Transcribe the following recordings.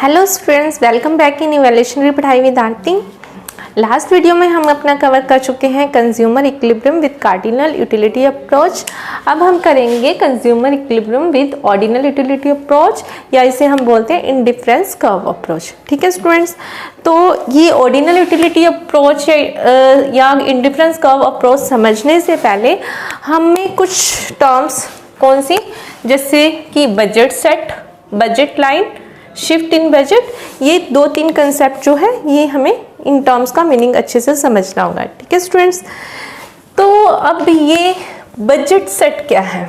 Hello students, welcome back in evaluation पढ़ाई with Aarti. Last video में हम अपना कवर कर चुके हैं consumer equilibrium with cardinal utility approach. अब हम करेंगे consumer equilibrium with ordinal utility approach, या इसे हम बोलते हैं इंडिफरेंस कर्व अप्रोच। ठीक है स्टूडेंट्स, तो ये ऑर्डिनल यूटिलिटी अप्रोच या इंडिफरेंस कर्व अप्रोच समझने से पहले हमें कुछ टर्म्स कौन सी, जैसे कि budget set, budget line, shift in budget, ये दो तीन कंसेप्ट जो है ये हमें इन टर्म्स का मीनिंग अच्छे से समझना होगा। ठीक है स्टूडेंट्स, तो अब ये बजट सेट क्या है?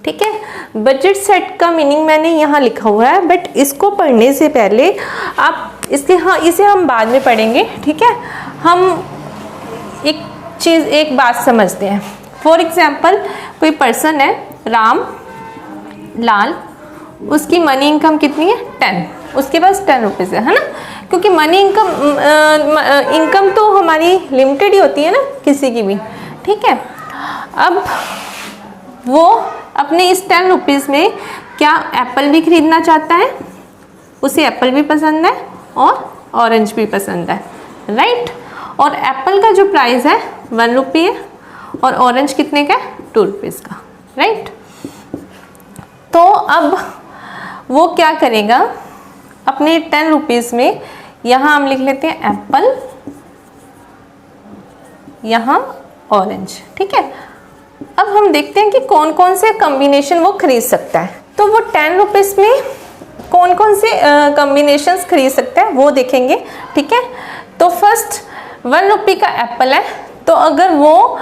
ठीक है, बजट सेट का मीनिंग मैंने यहाँ लिखा हुआ है, बट इसको पढ़ने से पहले आप इसे हम बाद में पढ़ेंगे। ठीक है, हम एक बात समझते हैं। फॉर एग्जाम्पल, कोई पर्सन है राम लाल, उसकी मनी इनकम कितनी है 10, उसके पास 10 रुपीज़ है ना, क्योंकि मनी इनकम तो हमारी लिमिटेड ही होती है ना किसी की भी। ठीक है, अब वो अपने इस 10 रुपीज़ में क्या एप्पल भी खरीदना चाहता है, उसे एप्पल भी पसंद है और ऑरेंज भी पसंद है, राइट। और एप्पल का जो प्राइस है 1 रुपये है और ऑरेंज कितने का है 2 रुपीज़ का, राइट। तो अब वो क्या करेगा, अपने 10 रुपीज़ में यहाँ हम लिख लेते हैं एप्पल, यहाँ ऑरेंज। ठीक है, अब हम देखते हैं कि कौन कौन से कॉम्बिनेशन वो खरीद सकता है। तो वो 10 रुपीज़ में कौन कौन से कॉम्बिनेशंस खरीद सकता है वो देखेंगे। ठीक है, तो फर्स्ट 1 रुपये का एप्पल है, तो अगर वो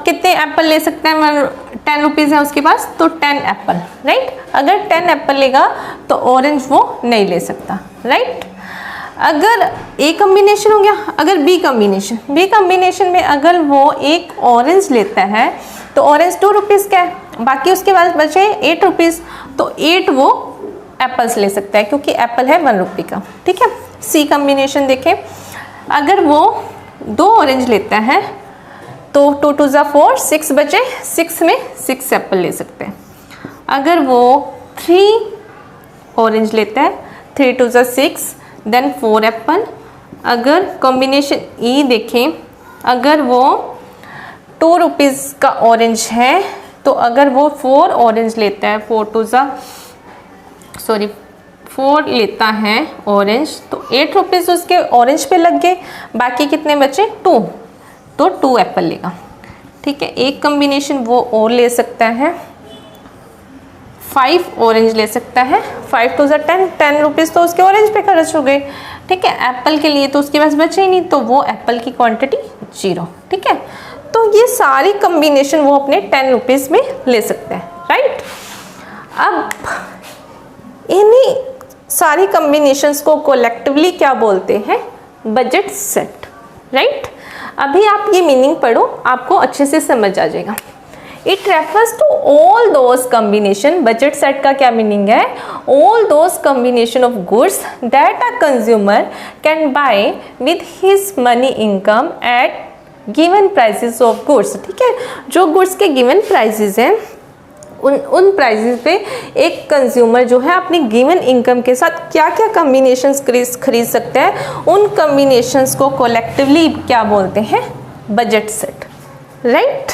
कितने एप्पल ले सकते हैं, 10 रुपीज़ है उसके पास, तो 10 एप्पल, राइट। अगर 10 एप्पल लेगा तो ऑरेंज वो नहीं ले सकता, राइट। अगर ए कॉम्बिनेशन हो गया, अगर बी कॉम्बिनेशन में अगर वो एक ऑरेंज लेता है तो ऑरेंज 2 रुपीज़ का है, बाकी उसके पास बचे 8 रुपीज़, तो 8 वो एप्पल्स ले सकता है क्योंकि एप्पल है 1 रुपये का। ठीक है, सी कॉम्बिनेशन देखें, अगर वो 2 ऑरेंज लेता है तो 2 2 ज़ा 4, 6 बचे, 6 में 6 एप्पल ले सकते हैं। अगर वो 3 ऑरेंज लेता है, 3 2 ज़ा 6, देन 4 एप्पल। अगर कॉम्बिनेशन ई देखें, अगर वो 2 रुपीज़ का ऑरेंज है, तो अगर वो 4 ऑरेंज लेता है, 4 लेता है ऑरेंज, तो 8 रुपीज़ उसके ऑरेंज पे लग गए, बाकी कितने बचे 2, तो 2 एप्पल लेगा। ठीक है, एक कॉम्बिनेशन वो और ले सकता है, 5 ऑरेंज ले सकता है, 5 2 ज़ा 10 रुपीज़ तो उसके ऑरेंज पे खर्च हो गए। ठीक है, एप्पल के लिए तो उसके पास बचे ही नहीं, तो वो एप्पल की क्वांटिटी 0। ठीक है, तो ये सारी कॉम्बिनेशन वो अपने 10 रुपीज़ में ले सकते हैं, राइट। अब इन्हीं सारी कॉम्बिनेशंस को कोलेक्टिवली क्या बोलते हैं, बजट सेट, राइट। अभी आप ये मीनिंग पढ़ो, आपको अच्छे से समझ आ जाएगा। It refers to all those combination, budget set का क्या मीनिंग है, all those combination of goods that a consumer can buy with his money income at given prices of goods. ठीक है, जो गुड्स के गिवन प्राइसेस हैं उन prices पे एक कंज्यूमर जो है अपनी गिवन इनकम के साथ क्या क्या कॉम्बिनेशंस खरीद सकता है, उन कॉम्बिनेशंस को कोलेक्टिवली क्या बोलते हैं, budget set, right.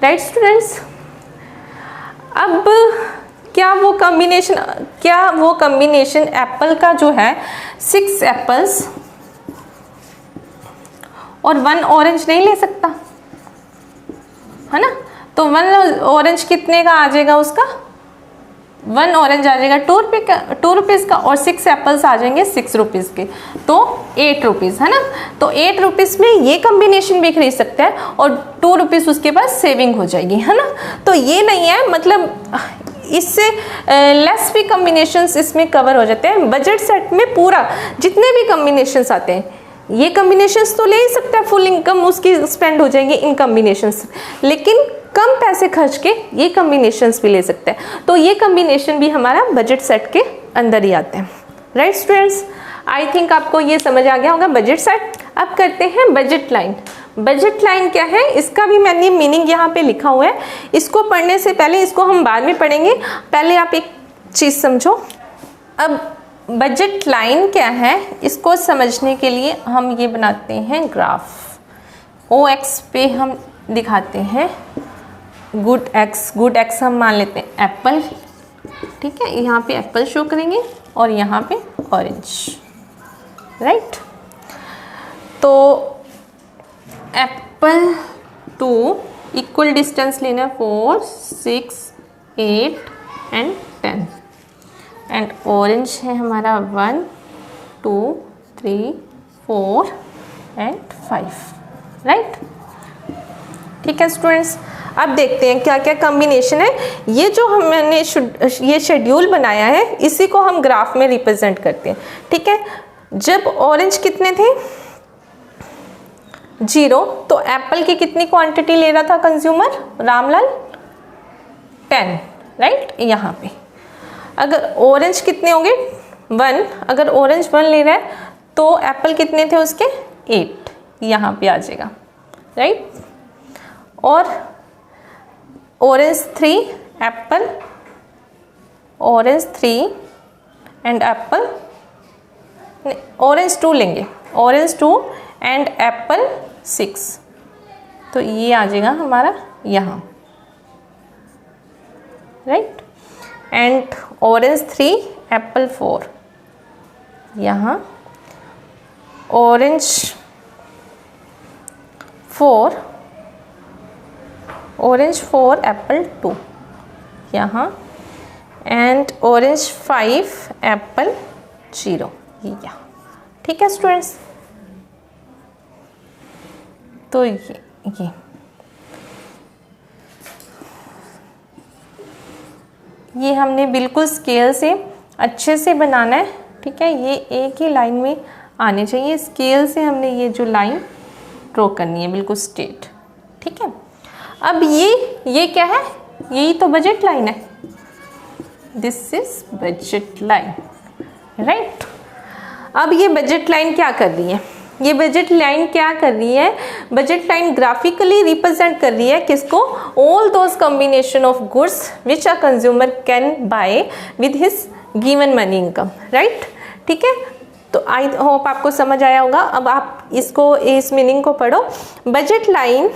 Right students, अब क्या वो कॉम्बिनेशन एप्पल का जो है 6 एप्पल्स और 1 ऑरेंज नहीं ले सकता है ना, तो 1 ऑरेंज कितने का आ जाएगा, उसका 1 ऑरेंज आ जाएगा 2 रुपीज़ का, और 6 एप्पल्स आ जाएंगे 6 रुपीज़ के, तो 8 रुपीज़ है ना। तो 8 रुपीज़ में ये कॉम्बिनेशन भी खरीद सकता है और 2 रुपीज़ उसके पास सेविंग हो जाएगी, है ना। तो ये नहीं है, मतलब इससे लेस भी कॉम्बिनेशंस इसमें कवर हो जाते हैं। बजट सेट में पूरा जितने भी कॉम्बिनेशंस आते हैं, ये कॉम्बिनेशंस तो ले ही सकता है, फुल इनकम उसकी स्पेंड हो जाएगी इन कॉम्बिनेशंस, लेकिन कम पैसे खर्च के ये कॉम्बिनेशंस भी ले सकते हैं, तो ये कॉम्बिनेशन भी हमारा बजट सेट के अंदर ही आते हैं, राइट स्टूडेंट्स। आई थिंक आपको ये समझ आ गया होगा बजट सेट। अब करते हैं बजट लाइन। बजट लाइन क्या है, इसका भी मैंने मीनिंग यहाँ पे लिखा हुआ है, इसको पढ़ने से पहले, इसको हम बाद में पढ़ेंगे, पहले आप एक चीज़ समझो। अब बजट लाइन क्या है, इसको समझने के लिए हम ये बनाते हैं ग्राफ। ओ एक्स पे हम दिखाते हैं गुड एक्स हम मान लेते हैं एप्पल, ठीक है, यहाँ पे एप्पल शो करेंगे और यहाँ पे ऑरेंज, राइट। तो एप्पल टू इक्वल डिस्टेंस लेना है 4, 6, 8 एंड 10 एंड ऑरेंज है हमारा 1, 2, 3, 4 एंड 5, राइट। ठीक है स्टूडेंट्स, अब देखते हैं क्या क्या कॉम्बिनेशन है। ये जो हमने ये शेड्यूल बनाया है इसी को हम ग्राफ में रिप्रेजेंट करते हैं, ठीक है। जब ऑरेंज कितने थे 0, तो एप्पल की कितनी क्वांटिटी ले रहा था कंज्यूमर रामलाल 10, राइट। यहाँ पे अगर ऑरेंज कितने होंगे 1, अगर ऑरेंज 1 ले रहा है तो एप्पल कितने थे उसके 8, यहाँ पे आ जाएगा, राइट। और orange 3 Apple, orange 3 and Apple, orange 2 लेंगे, ऑरेंज 2 एंड एप्पल 6, तो ये आ जाएगा हमारा यहाँ, राइट। एंड ऑरेंज 3 एप्पल 4 यहाँ, ऑरेंज 4 एप्पल 2 यहाँ एंड ऑरेंज 5 एप्पल 0 यहाँ, ठीक है स्टूडेंट्स। तो ये हमने बिल्कुल स्केल से अच्छे से बनाना है, ठीक है। ये एक ही लाइन में आने चाहिए, स्केल से हमने ये जो लाइन ड्रॉ करनी है बिल्कुल स्ट्रेट, ठीक है। अब ये क्या है, यही तो बजट लाइन है, this is budget line, right. अब ये बजट लाइन क्या कर रही है, ये बजट लाइन क्या कर रही है, बजट लाइन ग्राफिकली रिप्रेजेंट कर रही है किसको, all those combination of goods which a consumer can buy with his given money income, right, ठीक है। तो आई होप आपको समझ आया होगा। अब आप इस मीनिंग को पढ़ो। Budget line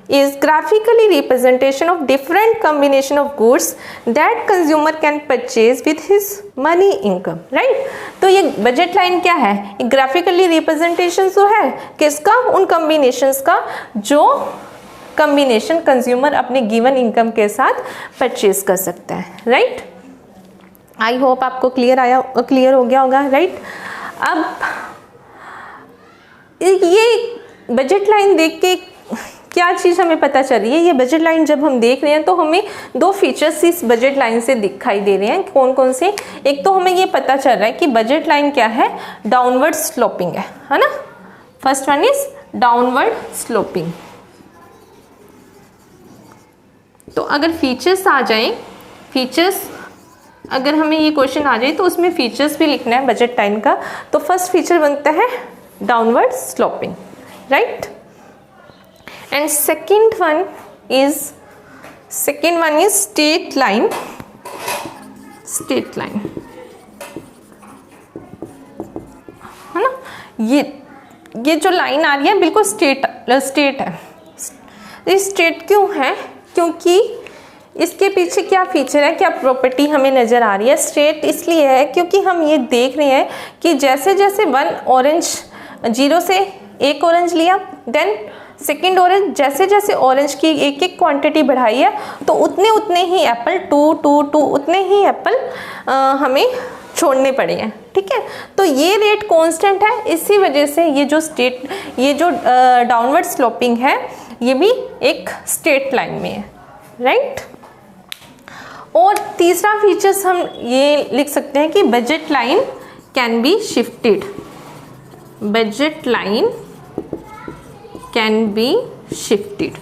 is graphically representation of different combination of goods that consumer can purchase with his money income, right। तो ये बजट लाइन क्या है, ये ग्राफिकली रिप्रेजेंटेशन जो है किसका, उन कॉम्बिनेशंस का जो कॉम्बिनेशन कंज्यूमर अपने गिवन इनकम के साथ परचेज कर सकता है, राइट। आई होप आपको क्लियर हो गया होगा, राइट। अब ये बजट लाइन देख के क्या चीज़ हमें पता चल रही है, ये बजट लाइन जब हम देख रहे हैं तो हमें दो फीचर्स इस बजट लाइन से दिखाई दे रहे हैं। कौन कौन से, एक तो हमें ये पता चल रहा है कि बजट लाइन क्या है, डाउनवर्ड स्लोपिंग है ना। First one is downward sloping. तो अगर फीचर्स आ जाएं, फीचर्स अगर हमें ये क्वेश्चन आ जाए तो उसमें फीचर्स भी लिखना है बजट लाइन का। तो फर्स्ट फीचर बनता है downward sloping, right. And second one is straight line, है ना। ये जो लाइन आ रही है बिल्कुल स्ट्रेट है। ये स्ट्रेट क्यों है, क्योंकि इसके पीछे क्या फीचर है, क्या प्रॉपर्टी हमें नज़र आ रही है। स्ट्रेट इसलिए है क्योंकि हम ये देख रहे हैं कि जैसे जैसे 1 ऑरेंज 0 से 1 ऑरेंज लिया, देन सेकेंड ऑरेंज, जैसे जैसे ऑरेंज की एक एक क्वांटिटी बढ़ाई है तो उतने ही एप्पल 2 उतने ही एप्पल हमें छोड़ने पड़े हैं, ठीक है। तो ये रेट कांस्टेंट है, इसी वजह से ये जो डाउनवर्ड स्लोपिंग है ये भी एक स्ट्रेट लाइन में है, राइट। और तीसरा फीचर्स हम ये लिख सकते हैं कि budget line can be shifted, budget line can be shifted,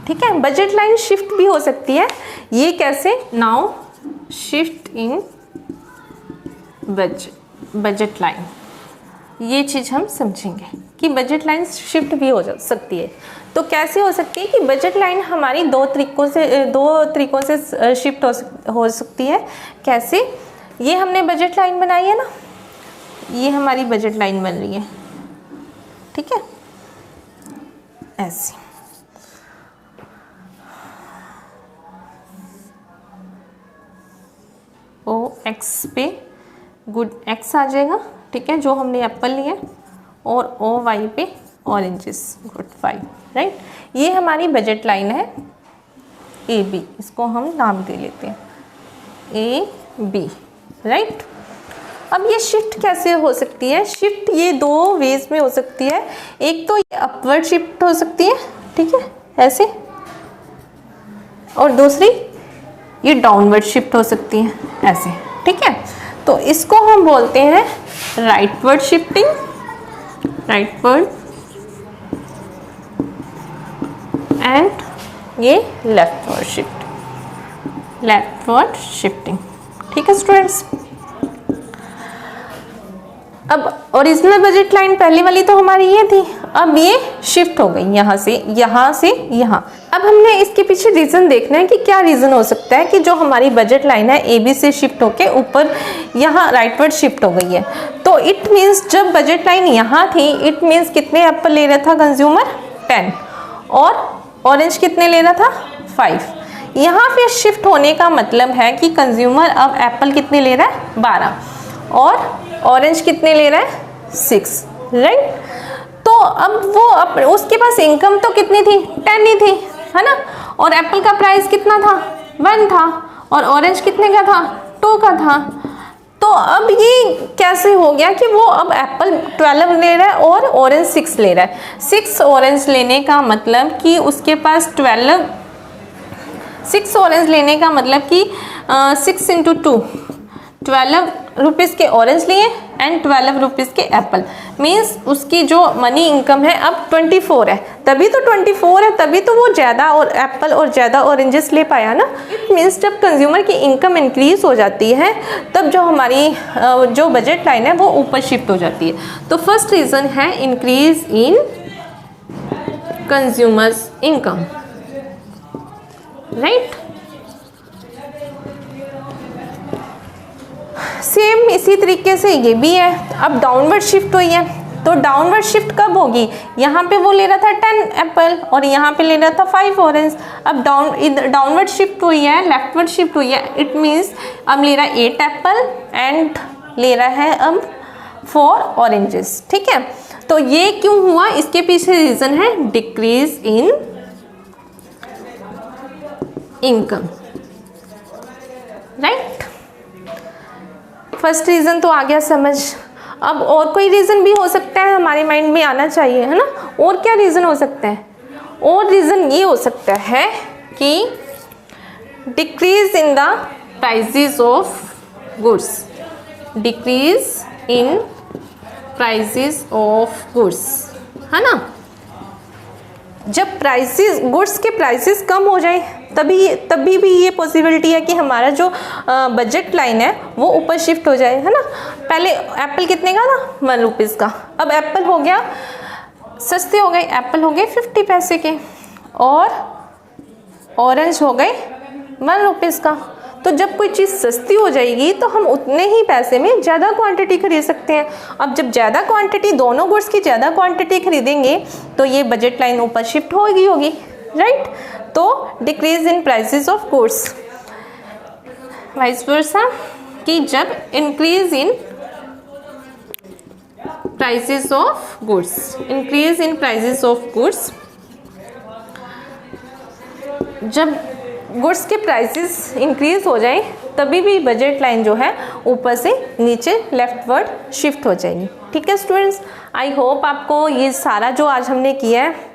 ठीक है। बजट लाइन शिफ्ट भी हो सकती है, ये कैसे, now shift in budget line, ये चीज़ हम समझेंगे कि बजट लाइन शिफ्ट भी हो सकती है। तो कैसे हो सकती है कि बजट लाइन हमारी दो तरीकों से शिफ्ट हो सकती है। कैसे? ये हमने बजट लाइन बनाई है ना, ये हमारी बजट लाइन बन रही है, ठीक है, ऐसी। ओ एक्स पे गुड एक्स आ जाएगा, ठीक है, जो हमने एप्पल लिया, और ओ वाई पे ऑरेंजेस गुड वाई, राइट। ये हमारी बजट लाइन है ए बी, इसको हम नाम दे लेते हैं ए बी, राइट। अब ये शिफ्ट कैसे हो सकती है? शिफ्ट ये दो वेज में हो सकती है। एक तो ये अपवर्ड शिफ्ट हो सकती है, ठीक है, ऐसे, और दूसरी ये डाउनवर्ड शिफ्ट हो सकती है, ऐसे, ठीक है। तो इसको हम बोलते हैं राइटवर्ड शिफ्टिंग, राइटवर्ड, एंड ये लेफ्टवर्ड शिफ्ट, लेफ्टवर्ड शिफ्टिंग, ठीक है स्टूडेंट्स। अब ओरिजिनल बजट लाइन पहली वाली तो हमारी ये थी, अब ये शिफ्ट हो गई यहाँ से यहाँ। अब हमने इसके पीछे रीज़न देखना है कि क्या रीज़न हो सकता है कि जो हमारी बजट लाइन है ए बी से शिफ्ट होके ऊपर यहाँ राइटवर्ड शिफ्ट हो गई है। तो इट मीन्स जब बजट लाइन यहाँ थी, इट मीन्स कितने एप्पल ले रहा था कंज्यूमर? 10, और ऑरेंज कितने ले रहा था? 5। यहाँ पे शिफ्ट होने का मतलब है कि कंज्यूमर अब एप्पल कितने ले रहा है? 12, और ऑरेंज कितने ले रहा है? 6, राइट। तो अब वो उसके पास इनकम तो कितनी थी? 10 ही थी, है ना। और एप्पल का प्राइस कितना था? 1 था, और ऑरेंज कितने का था? 2 का था। तो अब ये कैसे हो गया कि वो अब एप्पल 12 ले रहा है और ऑरेंज 6 ले रहा है। 6 ऑरेंज लेने का मतलब कि उसके पास 6 ऑरेंज लेने का मतलब कि 6 × 2 12 रुपीज़ के ऑरेंज लिए एंड 12 रुपीज़ के एप्पल, मीन्स उसकी जो मनी इनकम है अब 24 है। तभी तो 24 है, तभी तो वो ज़्यादा और एप्पल और ज़्यादा ऑरेंजेस ले पाया ना। इट मीन्स जब कंज्यूमर की इनकम इंक्रीज हो जाती है तब जो हमारी जो बजट लाइन है वो ऊपर शिफ्ट हो जाती है। तो फर्स्ट रीज़न है increase in consumers income, right. Same इसी तरीके से ये भी है। अब डाउनवर्ड शिफ्ट हुई है, तो डाउनवर्ड शिफ्ट कब होगी? यहाँ पे वो ले रहा था 10 एप्पल और यहाँ पे ले रहा था 5 ऑरेंज। अब डाउनवर्ड शिफ्ट हुई है, लेफ्टवर्ड शिफ्ट हुई है। इट मीन्स अब ले रहा है 8 एप्पल एंड ले रहा है अब 4 ऑरेंजेस, ठीक है। तो ये क्यों हुआ? इसके पीछे रीज़न है decrease in income, right. First reason तो आ गया समझ। अब और कोई रीज़न भी हो सकता है, हमारे माइंड में आना चाहिए, है ना। और क्या रीज़न हो सकता है? और रीज़न ये हो सकता है कि decrease in the prices of goods, decrease in prices of goods, है ना। जब प्राइसेस गुड्स के प्राइसेस कम हो जाए तभी भी ये पॉसिबिलिटी है कि हमारा जो बजट लाइन है वो ऊपर शिफ्ट हो जाए, है ना। पहले एप्पल कितने का था? 1 रुपीज़ का। अब एप्पल हो गया सस्ते हो गए, एप्पल हो गए 50 पैसे के, और ऑरेंज हो गए 1 रुपीज़ का। तो जब कोई चीज़ सस्ती हो जाएगी तो हम उतने ही पैसे में ज़्यादा क्वांटिटी खरीद सकते हैं। अब जब ज़्यादा क्वांटिटी, दोनों गुड्स की ज़्यादा क्वांटिटी खरीदेंगे तो ये बजट लाइन ऊपर शिफ्ट होगी, राइट। तो decrease in prices of goods, vice versa, कि जब increase in prices of goods, increase in prices of goods, जब गुड्स के प्राइसेस इंक्रीज हो जाए तभी भी बजट लाइन जो है ऊपर से नीचे लेफ्टवर्ड शिफ्ट हो जाएगी, ठीक है स्टूडेंट्स। आई होप आपको ये सारा जो आज हमने किया है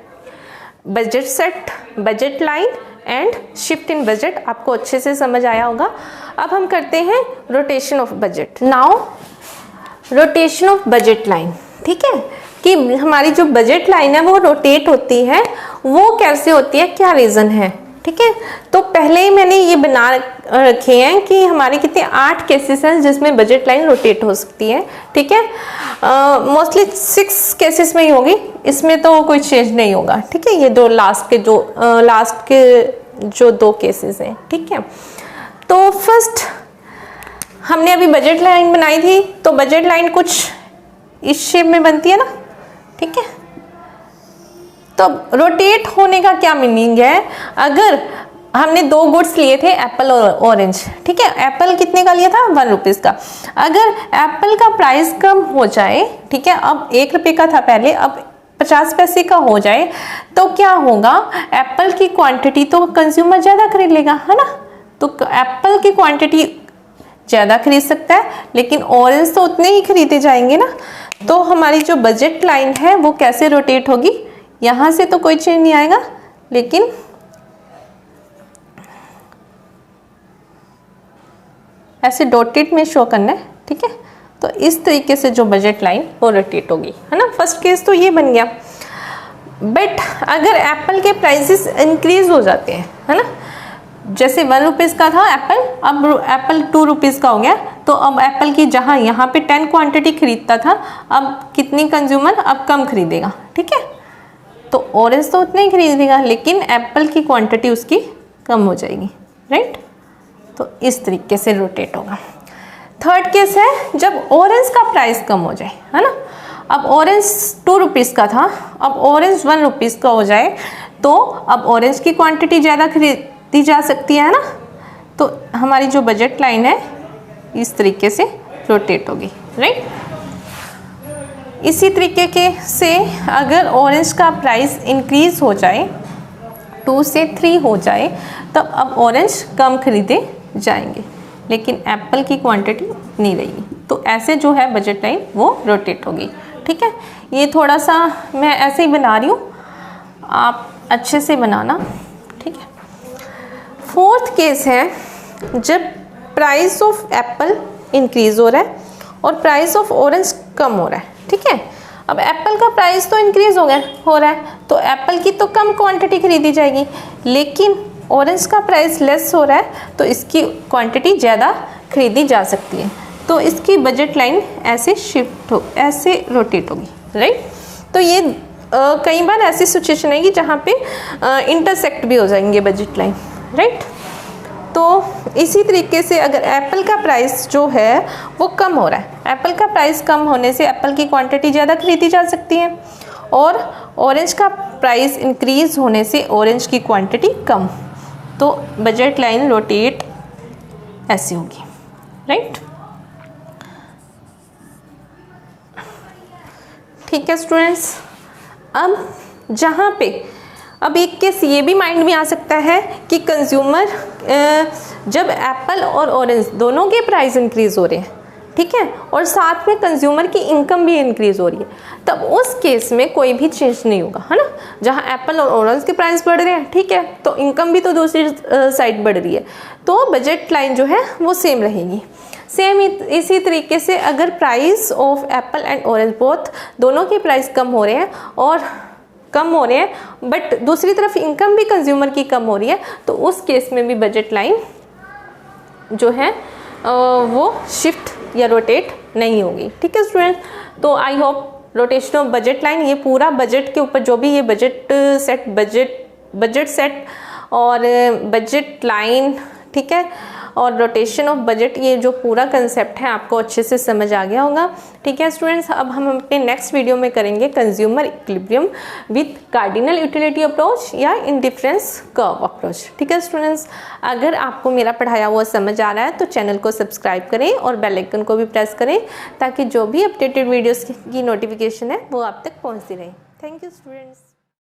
budget set, budget line and shift in budget, आपको अच्छे से समझ आया होगा। अब हम करते हैं rotation of budget. Now rotation of budget line, ठीक है, कि हमारी जो बजट लाइन है वो रोटेट होती है। वो कैसे होती है, क्या रीज़न है? ठीक है। तो पहले ही मैंने ये बना रखे हैं कि हमारे कितने 8 केसेस हैं जिसमें बजट लाइन रोटेट हो सकती है, ठीक है। मोस्टली 6 केसेस में ही होगी, इसमें तो कोई चेंज नहीं होगा, ठीक है। ये दो लास्ट के जो 2 केसेस हैं, ठीक है। तो फर्स्ट हमने अभी बजट लाइन बनाई थी, तो बजट लाइन कुछ इस शेप में बनती है ना, ठीक है। तो रोटेट होने का क्या मीनिंग है, अगर हमने 2 गुड्स लिए थे एप्पल और ऑरेंज, ठीक है। एप्पल कितने का लिया था, 1 रुपीज़ का। अगर एप्पल का प्राइस कम हो जाए, ठीक है, अब 1 रुपये का था पहले, अब 50 पैसे का हो जाए, तो क्या होगा, एप्पल की क्वांटिटी तो कंज्यूमर ज़्यादा खरीद लेगा, है ना। तो एप्पल की क्वांटिटी ज़्यादा खरीद सकता है, लेकिन ऑरेंज तो उतने ही खरीदे जाएंगे ना। तो हमारी जो बजट लाइन है वो कैसे रोटेट होगी, यहाँ से तो कोई चेंज नहीं आएगा, लेकिन ऐसे डॉटेड में शो करना है, ठीक है। तो इस तरीके से जो बजट लाइन वो रोटेट होगी, है ना। फर्स्ट केस तो ये बन गया। बट अगर एप्पल के प्राइसेस इंक्रीज हो जाते हैं, है ना, जैसे 1 रुपीज़ का था एप्पल, अब एप्पल 2 रुपीज़ का हो गया, तो अब एप्पल की जहाँ यहाँ पे 10 क्वांटिटी खरीदता था, अब कितनी कंज्यूमर अब कम खरीदेगा, ठीक है। तो ऑरेंज तो उतने ही खरीदेगा, लेकिन एप्पल की क्वांटिटी उसकी कम हो जाएगी, राइट। तो इस तरीके से रोटेट होगा। थर्ड केस है जब ऑरेंज का प्राइस कम हो जाए, है ना। अब ऑरेंज 2 रुपीज़ का था, अब ऑरेंज 1 रुपीज़ का हो जाए, तो अब ऑरेंज की क्वांटिटी ज़्यादा खरीदी जा सकती है ना। तो हमारी जो बजट लाइन है इस तरीके से रोटेट होगी, राइट। इसी तरीके के से अगर ऑरेंज का प्राइस इंक्रीज हो जाए, 2 से 3 हो जाए, तब अब ऑरेंज कम खरीदे जाएंगे, लेकिन एप्पल की क्वांटिटी नहीं रहेगी। तो ऐसे जो है बजट लाइन वो रोटेट होगी, ठीक है। ये थोड़ा सा मैं ऐसे ही बना रही हूँ, आप अच्छे से बनाना, ठीक है। फोर्थ केस है जब प्राइस ऑफ एप्पल इंक्रीज हो रहा है और प्राइस ऑफ ऑरेंज कम हो रहा है, ठीक है। अब एप्पल का प्राइस तो इंक्रीज हो रहा है, तो एप्पल की तो कम क्वांटिटी खरीदी जाएगी, लेकिन ऑरेंज का प्राइस लेस हो रहा है, तो इसकी क्वांटिटी ज़्यादा खरीदी जा सकती है। तो इसकी बजट लाइन ऐसे ऐसे रोटेट होगी, राइट। तो ये कई बार ऐसी सिचुएशन है कि जहाँ पे इंटरसेक्ट भी हो जाएंगे बजट लाइन, राइट। तो इसी तरीके से अगर एप्पल का प्राइस जो है वो कम हो रहा है, एप्पल का प्राइस कम होने से एप्पल की क्वांटिटी ज़्यादा खरीदी जा सकती है, और ऑरेंज का प्राइस इंक्रीज होने से ऑरेंज की क्वांटिटी कम, तो बजट लाइन रोटेट ऐसी होगी, राइट। ठीक है स्टूडेंट्स। अब जहाँ पे अब एक केस ये भी माइंड में आ सकता है कि कंज्यूमर जब एप्पल और ऑरेंज दोनों के प्राइस इंक्रीज हो रहे हैं, ठीक है, और साथ में कंज्यूमर की इनकम भी इंक्रीज हो रही है, तब उस केस में कोई भी चेंज नहीं होगा, है ना। जहाँ एप्पल और ऑरेंज के प्राइस बढ़ रहे हैं, ठीक है, तो इनकम भी तो दूसरी साइड बढ़ रही है, तो बजट लाइन जो है वो सेम रहेगी। सेम इसी तरीके से अगर price of Apple and orange both दोनों के प्राइस कम हो रहे हैं बट दूसरी तरफ इनकम भी कंज्यूमर की कम हो रही है, तो उस केस में भी बजट लाइन जो है वो शिफ्ट या रोटेट नहीं होगी, ठीक है स्टूडेंट। तो I hope rotation of budget line, ये पूरा बजट के ऊपर जो भी ये बजट सेट और बजट लाइन, ठीक है, और रोटेशन ऑफ बजट, ये जो पूरा कंसेप्ट है आपको अच्छे से समझ आ गया होगा, ठीक है स्टूडेंट्स। अब हम अपने नेक्स्ट वीडियो में करेंगे consumer equilibrium with cardinal utility approach या इंडिफरेंस कर्व अप्रोच, ठीक है स्टूडेंट्स। अगर आपको मेरा पढ़ाया हुआ समझ आ रहा है तो चैनल को सब्सक्राइब करें और बेल आइकन को भी प्रेस करें, ताकि जो भी अपडेटेड वीडियोज़ की नोटिफिकेशन है वो आप तक पहुँचती रहे। Thank you students.